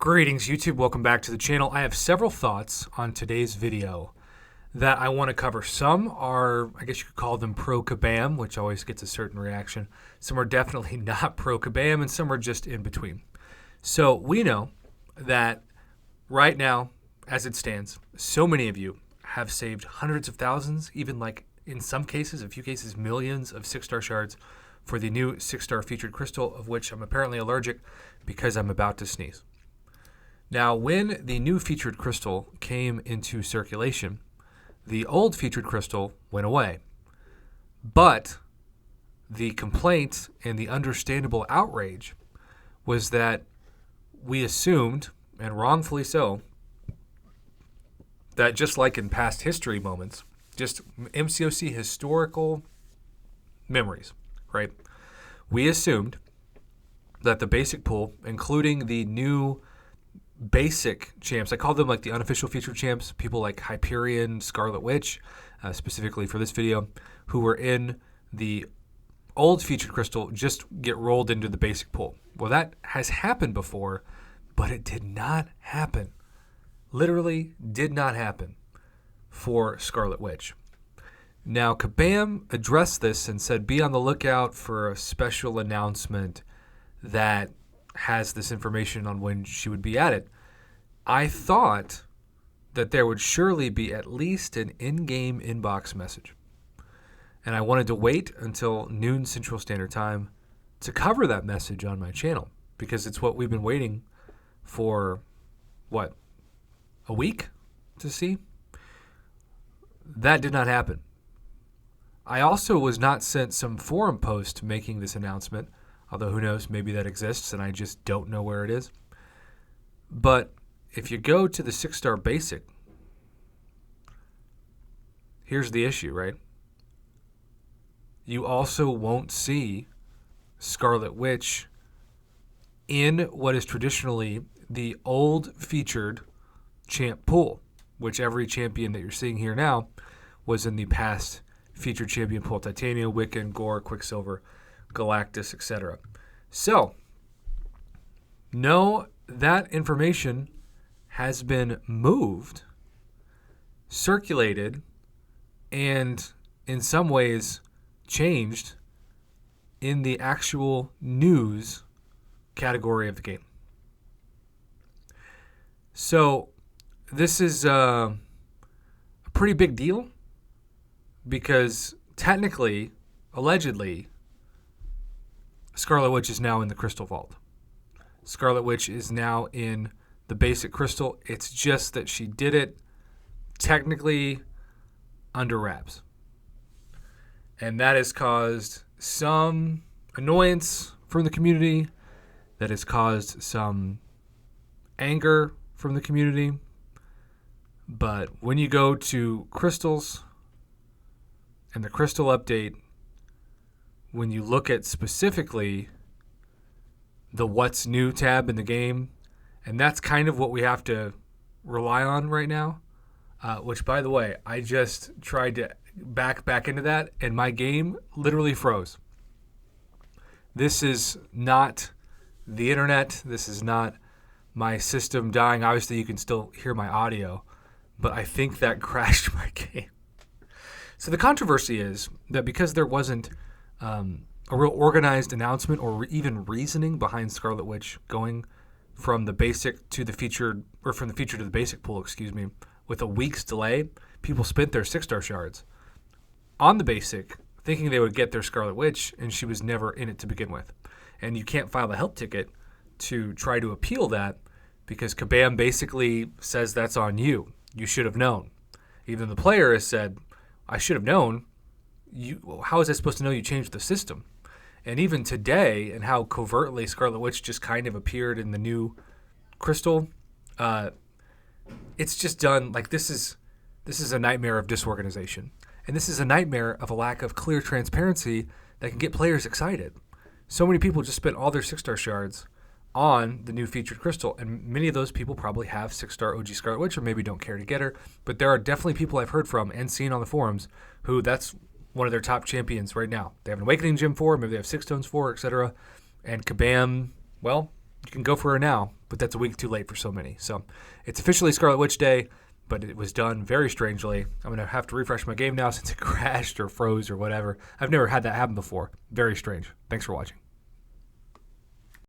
Greetings YouTube, welcome back to the channel. I have several thoughts on today's video that I want to cover. Some are, I guess you could call them pro-Kabam, which always gets a certain reaction. Some are definitely not pro-Kabam, and some are just in between. So we know that right now, as it stands, so many of you have saved hundreds of thousands, even like in some cases, a few cases, millions of 6-star shards for the new 6-star featured crystal, of which I'm apparently allergic because I'm about to sneeze. Now, when the new featured crystal came into circulation, the old featured crystal went away. But the complaint and the understandable outrage was that we assumed, and wrongfully so, that just like in past history moments, just MCOC historical memories, right? We assumed that the basic pool, including the new basic champs, I call them like the unofficial featured champs, people like Hyperion, Scarlet Witch, specifically for this video, who were in the old featured crystal, just get rolled into the basic pool. Well, that has happened before, but it did not happen. Literally did not happen for Scarlet Witch. Now, Kabam addressed this and said, be on the lookout for a special announcement that has this information on when she would be added. I thought that there would surely be at least an in-game inbox message. And I wanted to wait until noon Central Standard Time to cover that message on my channel, because it's what we've been waiting for, what, a week to see? That did not happen. I also was not sent some forum post making this announcement, although who knows, maybe that exists and I just don't know where it is. But if you go to the 6-star basic, here's the issue, right? You also won't see Scarlet Witch in what is traditionally the old featured champ pool, which every champion that you're seeing here now was in the past featured champion pool: Titania, Wiccan, Gore, Quicksilver, Galactus, etc. So, no, that information has been moved, circulated, and in some ways changed in the actual news category of the game. So, this is a pretty big deal because technically, allegedly, Scarlet Witch is now in the Crystal Vault. Scarlet Witch is now in the basic crystal. It's just that she did it technically under wraps. And that has caused some annoyance from the community. That has caused some anger from the community. But when you go to crystals and the crystal update, when you look at specifically the what's new tab in the game, and that's kind of what we have to rely on right now, which, by the way, I just tried to back into that, and my game literally froze. This is not the internet. This is not my system dying. Obviously, you can still hear my audio, but I think that crashed my game. So the controversy is that because there wasn't a real organized announcement or even reasoning behind Scarlet Witch going from the basic to the featured, or from the featured to the basic pool, with a week's delay, people spent their 6-star shards on the basic thinking they would get their Scarlet Witch, and she was never in it to begin with. And you can't file a help ticket to try to appeal that because Kabam basically says that's on you. You should have known. Even the player has said, I should have known. How is I supposed to know you changed the system? And even today, and how covertly Scarlet Witch just kind of appeared in the new crystal, it's just done like this is a nightmare of disorganization, and this is a nightmare of a lack of clear transparency that can get players excited. So many people just spent all their 6-star shards on the new featured crystal, and many of those people probably have 6-star OG Scarlet Witch or maybe don't care to get her. But there are definitely people I've heard from and seen on the forums who that's one of their top champions right now. They have an Awakening Gem for, maybe they have 6 stones for, etc. And Kabam, well, you can go for her now, but that's a week too late for so many. So it's officially Scarlet Witch Day, but it was done very strangely. I'm going to have to refresh my game now since it crashed or froze or whatever. I've never had that happen before. Very strange. Thanks for watching.